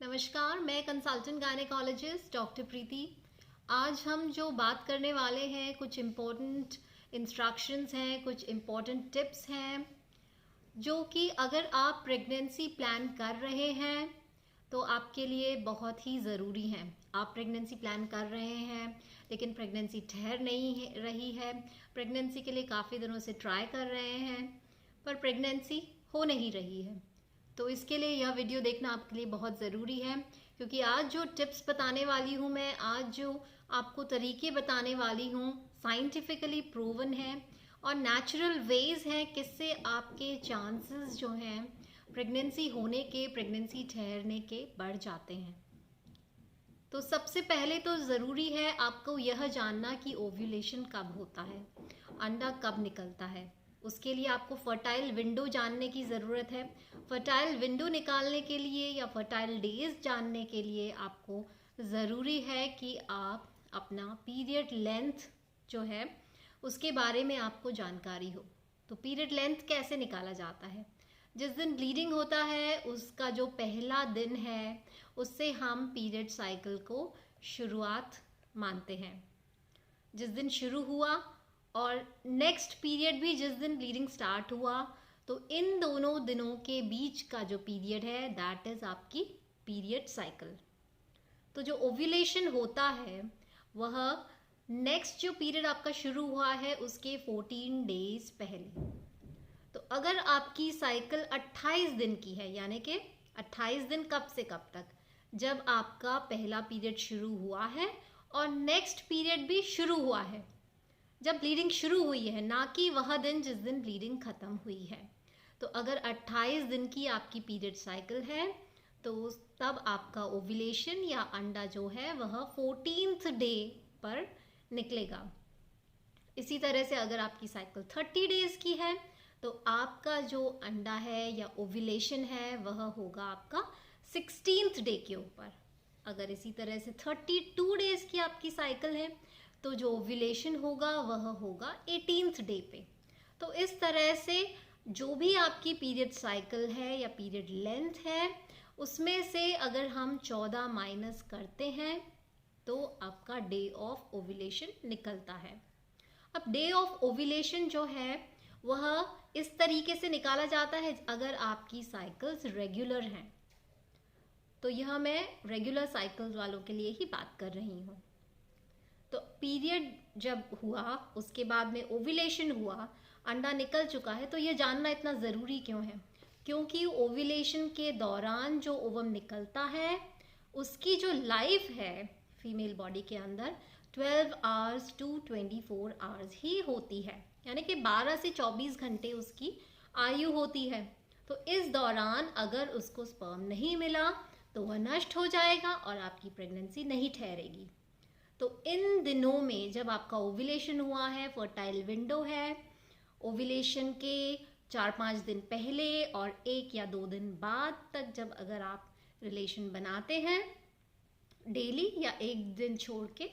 नमस्कार, मैं consultant gynaecologist doctor प्रीति। आज हम जो बात करने वाले हैं कुछ इम्पोर्टेंट इंस्ट्रक्शंस हैं, कुछ इम्पोर्टेंट टिप्स हैं जो कि अगर आप प्रेगनेंसी प्लान कर रहे हैं तो आपके लिए बहुत ही ज़रूरी हैं। आप प्रेगनेंसी प्लान कर रहे हैं लेकिन प्रेगनेंसी ठहर नहीं रही है, प्रेगनेंसी के लिए काफ़ी दिनों से ट्राई कर रहे हैं पर प्रेगनेंसी हो नहीं रही है, तो इसके लिए यह वीडियो देखना आपके लिए बहुत ज़रूरी है। क्योंकि आज जो टिप्स बताने वाली हूँ मैं, आज जो आपको तरीके बताने वाली हूँ, साइंटिफिकली प्रूवन है और नेचुरल वेज हैं किससे आपके चांसेस जो हैं प्रेगनेंसी होने के, प्रेगनेंसी ठहरने के बढ़ जाते हैं। तो सबसे पहले तो ज़रूरी है आपको यह जानना कि ओव्यूलेशन कब होता है, अंडा कब निकलता है। उसके लिए आपको फर्टाइल विंडो जानने की ज़रूरत है। फर्टाइल विंडो निकालने के लिए या फर्टाइल डेज जानने के लिए आपको ज़रूरी है कि आप अपना पीरियड लेंथ जो है उसके बारे में आपको जानकारी हो। तो पीरियड लेंथ कैसे निकाला जाता है? जिस दिन ब्लीडिंग होता है उसका जो पहला दिन है उससे हम पीरियड साइकिल को शुरुआत मानते हैं। जिस दिन शुरू हुआ और नेक्स्ट पीरियड भी जिस दिन ब्लीडिंग स्टार्ट हुआ, तो इन दोनों दिनों के बीच का जो पीरियड है दैट इज़ आपकी पीरियड साइकिल। तो जो ओव्यूलेशन होता है वह नेक्स्ट जो पीरियड आपका शुरू हुआ है उसके 14 डेज पहले। तो अगर आपकी साइकिल 28 दिन की है, यानी कि 28 दिन कब से कब तक, जब आपका पहला पीरियड शुरू हुआ है और नेक्स्ट पीरियड भी शुरू हुआ है, जब ब्लीडिंग शुरू हुई है, ना कि वह दिन जिस दिन ब्लीडिंग ख़त्म हुई है। तो अगर 28 दिन की आपकी पीरियड साइकिल है तो तब आपका ओव्यूलेशन या अंडा जो है वह 14th डे पर निकलेगा। इसी तरह से अगर आपकी साइकिल 30 डेज की है तो आपका जो अंडा है या ओव्यूलेशन है वह होगा आपका 16th डे के ऊपर। अगर इसी तरह से 32 डेज की आपकी साइकिल है तो जो ओव्यूलेशन होगा वह होगा 18th डे पे। तो इस तरह से जो भी आपकी पीरियड साइकिल है या पीरियड लेंथ है उसमें से अगर हम 14 माइनस करते हैं तो आपका डे ऑफ ओव्यूलेशन निकलता है। अब डे ऑफ ओव्यूलेशन जो है वह इस तरीके से निकाला जाता है, अगर आपकी साइकिल्स रेगुलर हैं, तो यह मैं रेगुलर साइकिल्स वालों के लिए ही बात कर रही हूँ। तो पीरियड जब हुआ उसके बाद में ओव्यूलेशन हुआ, अंडा निकल चुका है, तो ये जानना इतना ज़रूरी क्यों है? क्योंकि ओव्यूलेशन के दौरान जो ओवम निकलता है उसकी जो लाइफ है फीमेल बॉडी के अंदर 12 आवर्स टू 24 आवर्स ही होती है, यानी कि 12 से 24 घंटे उसकी आयु होती है। तो इस दौरान अगर उसको स्पर्म नहीं मिला तो वह नष्ट हो जाएगा और आपकी प्रेगनेंसी नहीं ठहरेगी। तो इन दिनों में जब आपका ओव्यूलेशन हुआ है, फर्टाइल विंडो है, ओव्यूलेशन के 4-5 दिन पहले और 1 या 2 दिन बाद तक जब अगर आप रिलेशन बनाते हैं डेली या एक दिन छोड़ के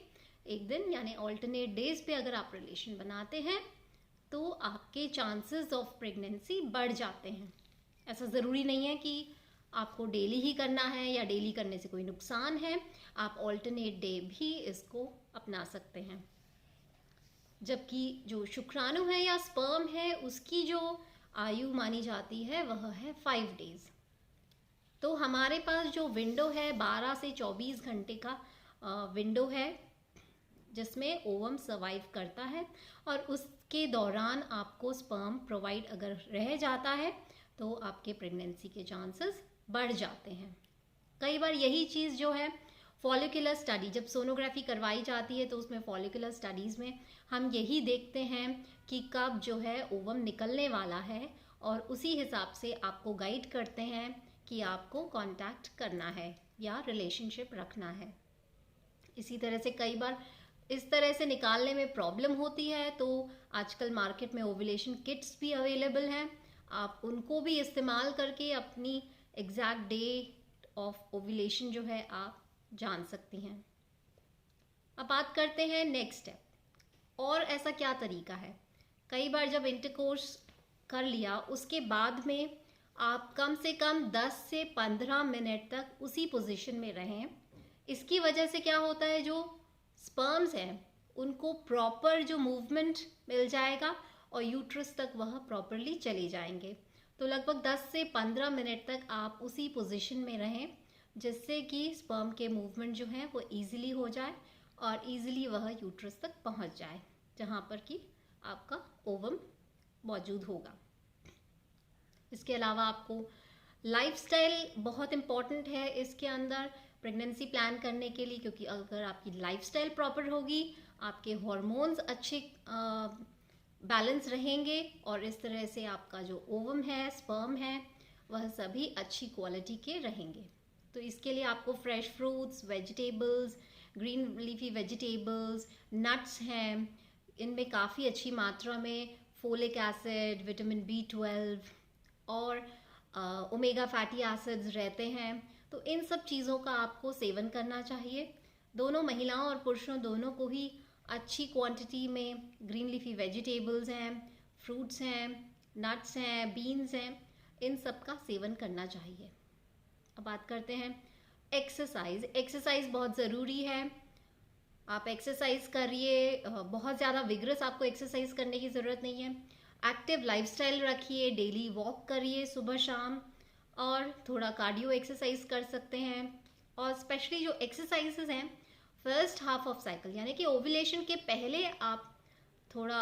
एक दिन, यानी ऑल्टरनेट डेज पे अगर आप रिलेशन बनाते हैं तो आपके चांसेस ऑफ प्रेगनेंसी बढ़ जाते हैं। ऐसा ज़रूरी नहीं है कि आपको डेली ही करना है या डेली करने से कोई नुकसान है, आप ऑल्टरनेट डे भी इसको अपना सकते हैं। जबकि जो शुक्राणु है या स्पर्म है उसकी जो आयु मानी जाती है वह है 5 डेज। तो हमारे पास जो विंडो है 12 से 24 घंटे का विंडो है जिसमें ओवम सर्वाइव करता है, और उसके दौरान आपको स्पर्म प्रोवाइड अगर रह जाता है तो आपके प्रेगनेंसी के चांसेस बढ़ जाते हैं। कई बार यही चीज़ जो है फॉलिकुलर स्टडी, जब सोनोग्राफी करवाई जाती है तो उसमें फॉलिकुलर स्टडीज़ में हम यही देखते हैं कि कब जो है ओवम निकलने वाला है, और उसी हिसाब से आपको गाइड करते हैं कि आपको कांटेक्ट करना है या रिलेशनशिप रखना है। इसी तरह से कई बार इस तरह से निकालने में प्रॉब्लम होती है तो आजकल मार्केट में ओव्यूलेशन किट्स भी अवेलेबल हैं, आप उनको भी इस्तेमाल करके अपनी एग्जैक्ट डेट ऑफ ओव्यूलेशन जो है आप जान सकती हैं। अब बात करते हैं नेक्स्ट स्टेप, और ऐसा क्या तरीका है? कई बार जब इंटरकोर्स कर लिया उसके बाद में आप कम से कम 10 से 15 मिनट तक उसी पोजीशन में रहें। इसकी वजह से क्या होता है, जो स्पर्म्स हैं उनको प्रॉपर जो मूवमेंट मिल जाएगा और यूट्रस तक वह प्रॉपरली चले जाएंगे। तो लगभग 10 से 15 मिनट तक आप उसी पोजीशन में रहें, जिससे कि स्पर्म के मूवमेंट जो है वो ईजिली हो जाए और ईजिली वह यूट्रस तक पहुंच जाए, जहां पर कि आपका ओवम मौजूद होगा। इसके अलावा आपको लाइफस्टाइल बहुत इम्पॉर्टेंट है इसके अंदर प्रेगनेंसी प्लान करने के लिए, क्योंकि अगर आपकी लाइफस्टाइल प्रॉपर होगी, आपके हॉर्मोन्स अच्छे बैलेंस रहेंगे और इस तरह से आपका जो ओवम है, स्पर्म है, वह सभी अच्छी क्वालिटी के रहेंगे। तो इसके लिए आपको fresh fruits, vegetables, green leafy vegetables, nuts हैं, इनमें काफ़ी अच्छी मात्रा में फोलिक एसिड, विटामिन B12 और ओमेगा फैटी एसिड्स रहते हैं। तो इन सब चीज़ों का आपको सेवन करना चाहिए। दोनों महिलाओं और पुरुषों दोनों को ही अच्छी क्वांटिटी में ग्रीन लीफी वेजिटेबल्स हैं, फ्रूट्स हैं, नट्स हैं, बीन्स हैं, इन सब का सेवन करना चाहिए। अब बात करते हैं एक्सरसाइज। एक्सरसाइज बहुत ज़रूरी है। आप एक्सरसाइज करिए, बहुत ज़्यादा विगरस आपको एक्सरसाइज करने की ज़रूरत नहीं है। एक्टिव लाइफस्टाइल रखिए, डेली वॉक करिए सुबह शाम, और थोड़ा कार्डियो एक्सरसाइज कर सकते हैं। और स्पेशली जो एक्सरसाइजेस हैं फर्स्ट हाफ ऑफ साइकिल, यानी कि ओव्यूलेशन के पहले आप थोड़ा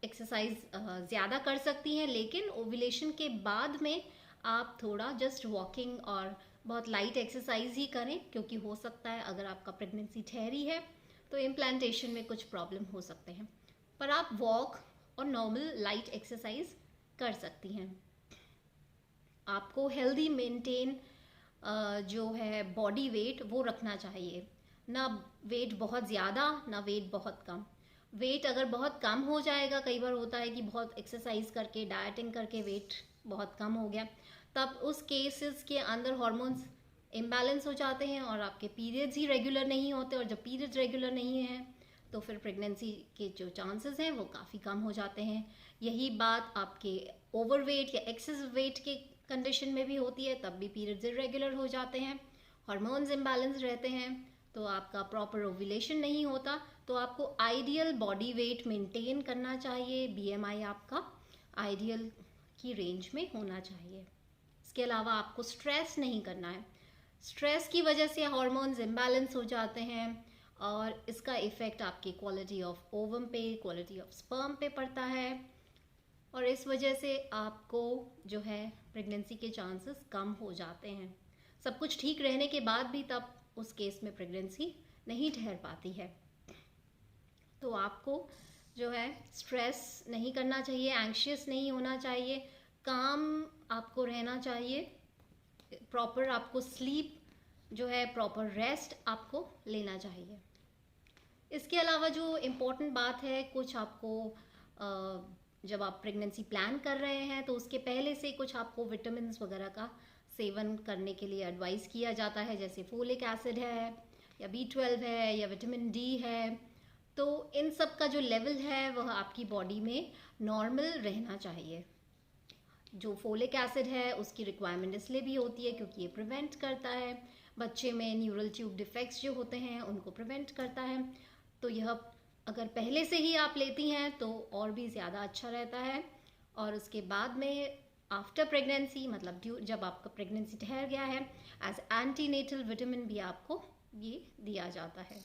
एक्सरसाइज ज़्यादा कर सकती हैं, लेकिन ओव्यूलेशन के बाद में आप थोड़ा जस्ट वॉकिंग और बहुत लाइट एक्सरसाइज ही करें, क्योंकि हो सकता है अगर आपका प्रेगनेंसी ठहरी है तो इम्प्लांटेशन में कुछ प्रॉब्लम हो सकते हैं, पर आप वॉक और नॉर्मल लाइट एक्सरसाइज कर सकती हैं। आपको हेल्दी मेंटेन जो है बॉडी वेट वो रखना चाहिए, ना वेट बहुत ज़्यादा ना वेट बहुत कम। वेट अगर बहुत कम हो जाएगा, कई बार होता है कि बहुत एक्सरसाइज करके डाइटिंग करके वेट बहुत कम हो गया, तब उस केसेस के अंदर हॉर्मोन्स इम्बैलेंस हो जाते हैं और आपके पीरियड्स ही रेगुलर नहीं होते, और जब पीरियड्स रेगुलर नहीं हैं तो फिर प्रेगनेंसी के जो चांसेस हैं वो काफ़ी कम हो जाते हैं। यही बात आपके ओवरवेट या एक्सेस वेट के कंडीशन में भी होती है, तब भी पीरियड्स इरेगुलर हो जाते हैं, हार्मोन्स इम्बैलेंस रहते हैं, तो आपका प्रॉपर ओव्यूलेशन नहीं होता। तो आपको आइडियल बॉडी वेट मेंटेन करना चाहिए, BMI आपका आइडियल की रेंज में होना चाहिए। इसके अलावा आपको स्ट्रेस नहीं करना है। स्ट्रेस की वजह से हार्मोन्स इम्बैलेंस हो जाते हैं और इसका इफ़ेक्ट आपकी क्वालिटी ऑफ ओवम पे, क्वालिटी ऑफ स्पर्म पे पड़ता है, और इस वजह से आपको जो है प्रेगनेंसी के चांसेस कम हो जाते हैं। सब कुछ ठीक रहने के बाद भी तब उस केस में प्रेगनेंसी नहीं ठहर पाती है। तो आपको जो है स्ट्रेस नहीं करना चाहिए, एंग्शियस नहीं होना चाहिए, काम आपको रहना चाहिए, प्रॉपर आपको स्लीप जो है, प्रॉपर रेस्ट आपको लेना चाहिए। इसके अलावा जो इम्पोर्टेंट बात है, कुछ आपको जब आप प्रेगनेंसी प्लान कर रहे हैं तो उसके पहले से कुछ आपको विटामिन वगैरह का सेवन करने के लिए एडवाइस किया जाता है, जैसे फोलिक एसिड है या B12 है या विटामिन D है। तो इन सब का जो लेवल है वह आपकी बॉडी में नॉर्मल रहना चाहिए। जो फोलिक एसिड है उसकी रिक्वायरमेंट इसलिए भी होती है क्योंकि ये प्रिवेंट करता है बच्चे में न्यूरल ट्यूब डिफेक्ट्स जो होते हैं उनको प्रिवेंट करता है। तो यह अगर पहले से ही आप लेती हैं तो और भी ज़्यादा अच्छा रहता है। और उसके बाद में आफ्टर प्रेगनेंसी, मतलब जब आपका प्रेगनेंसी ठहर गया है, एज एंटीनेटल विटामिन भी आपको ये दिया जाता है।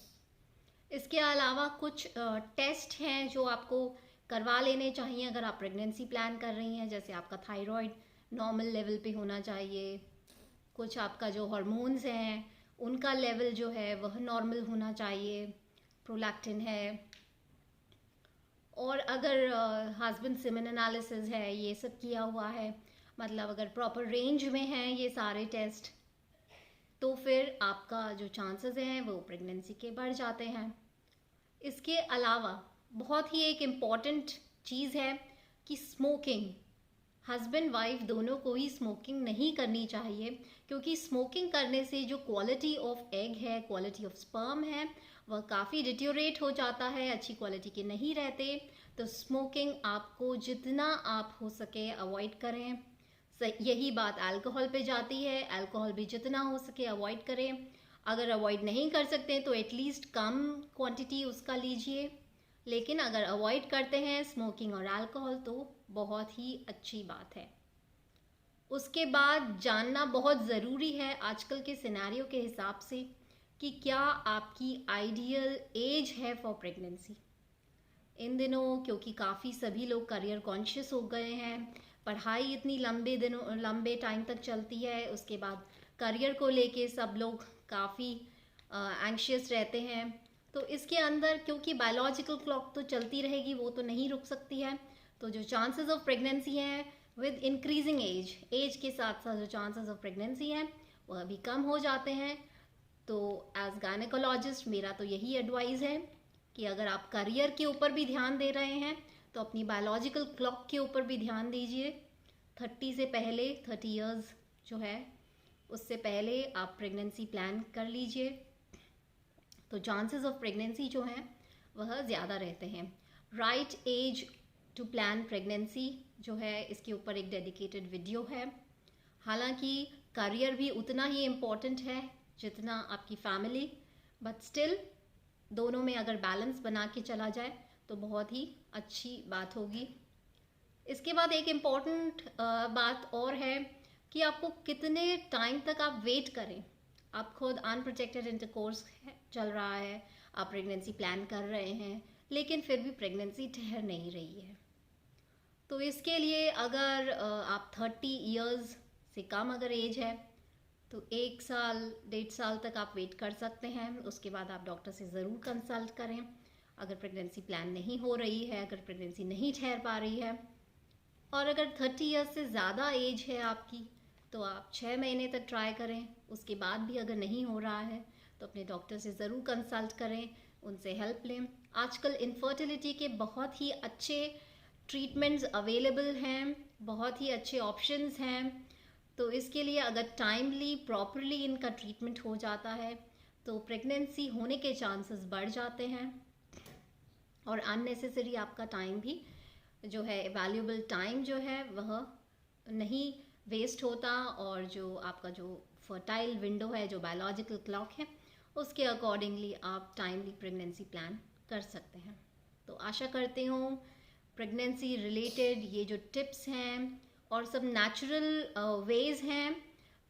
इसके अलावा कुछ टेस्ट हैं जो आपको करवा लेने चाहिए अगर आप प्रेगनेंसी प्लान कर रही हैं, जैसे आपका थायराइड नॉर्मल लेवल पे होना चाहिए, कुछ आपका जो हार्मोन्स हैं उनका लेवल जो है वह नॉर्मल होना चाहिए, प्रोलैक्टिन है, और अगर हस्बैंड सीमेन एनालिसिस है, ये सब किया हुआ है, मतलब अगर प्रॉपर रेंज में हैं ये सारे टेस्ट, तो फिर आपका जो चांसेस हैं वो प्रेगनेंसी के बढ़ जाते हैं। इसके अलावा बहुत ही एक इम्पॉर्टेंट चीज़ है कि स्मोकिंग, हस्बैंड वाइफ दोनों को ही स्मोकिंग नहीं करनी चाहिए, क्योंकि स्मोकिंग करने से जो क्वालिटी ऑफ एग है, क्वालिटी ऑफ स्पर्म है, वह काफ़ी डिट्योरेट हो जाता है, अच्छी क्वालिटी के नहीं रहते। तो स्मोकिंग आपको जितना आप हो सके अवॉइड करें। यही बात अल्कोहल पे जाती है। अल्कोहल भी जितना हो सके अवॉइड करें। अगर अवॉइड नहीं कर सकते तो एटलीस्ट कम क्वांटिटी उसका लीजिए। लेकिन अगर अवॉइड करते हैं स्मोकिंग और अल्कोहल तो बहुत ही अच्छी बात है। उसके बाद जानना बहुत ज़रूरी है आजकल के सिनेरियो के हिसाब से कि क्या आपकी आइडियल एज है फॉर प्रेगनेंसी। इन दिनों क्योंकि काफ़ी सभी लोग करियर कॉन्शियस हो गए हैं, पढ़ाई इतनी लंबे टाइम तक चलती है, उसके बाद करियर को लेके सब लोग काफ़ी एंग्शियस रहते हैं। तो इसके अंदर क्योंकि बायोलॉजिकल क्लॉक तो चलती रहेगी, वो तो नहीं रुक सकती है, तो जो चांसेस ऑफ प्रेगनेंसी हैं विद इंक्रीजिंग एज के साथ साथ जो चांसेस ऑफ प्रेगनेंसी हैं वह भी कम हो जाते हैं। तो एज गायनेकोलॉजिस्ट मेरा तो यही एडवाइस है कि अगर आप करियर के ऊपर भी ध्यान दे रहे हैं तो अपनी बायोलॉजिकल क्लॉक के ऊपर भी ध्यान दीजिए। 30 से पहले 30 इयर्स जो है उससे पहले आप प्रेगनेंसी प्लान कर लीजिए, तो चांसेस ऑफ प्रेगनेंसी जो हैं वह ज़्यादा रहते हैं। Right as to plan pregnancy जो है इसके ऊपर एक डेडिकेटेड वीडियो है। हालांकि करियर भी उतना ही इम्पोर्टेंट है जितना आपकी फैमिली, बट स्टिल दोनों में अगर बैलेंस बना के चला जाए तो बहुत ही अच्छी बात होगी। इसके बाद एक इम्पॉर्टेंट बात और है कि आपको कितने टाइम तक आप वेट करें। आप खुद अनप्रोटेक्टेड इंटरकोर्स चल रहा है, आप प्रेगनेंसी प्लान कर रहे हैं, लेकिन फिर भी प्रेगनेंसी ठहर नहीं रही है, तो इसके लिए अगर आप 30 इयर्स से कम अगर एज है तो 1 साल 1.5 साल तक आप वेट कर सकते हैं। उसके बाद आप डॉक्टर से ज़रूर कंसल्ट करें। अगर प्रेगनेंसी प्लान नहीं हो रही है, अगर प्रेगनेंसी नहीं ठहर पा रही है, और अगर 30 इयर्स से ज़्यादा एज है आपकी तो आप 6 महीने तक ट्राई करें। उसके बाद भी अगर नहीं हो रहा है तो अपने डॉक्टर से ज़रूर कंसल्ट करें, उनसे हेल्प लें। आजकल इनफर्टिलिटी के बहुत ही अच्छे ट्रीटमेंट्स अवेलेबल हैं, बहुत ही अच्छे ऑप्शंस हैं। तो इसके लिए अगर टाइमली प्रॉपरली इनका ट्रीटमेंट हो जाता है तो प्रेगनेंसी होने के चांसेस बढ़ जाते हैं और अननेसेसरी आपका टाइम भी जो है, वैल्यूएबल टाइम जो है वह नहीं वेस्ट होता, और जो आपका जो फर्टाइल विंडो है, जो बायोलॉजिकल क्लॉक है, उसके अकॉर्डिंगली आप टाइमली प्रेगनेंसी प्लान कर सकते हैं। तो आशा करती हूँ प्रेगनेंसी रिलेटेड ये जो टिप्स हैं और सब नेचुरल वेज हैं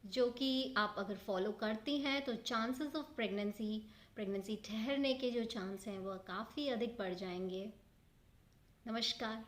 जो कि आप अगर फॉलो करती हैं तो चांसेस ऑफ प्रेगनेंसी ठहरने के जो चांस हैं वह काफ़ी अधिक बढ़ जाएंगे। नमस्कार।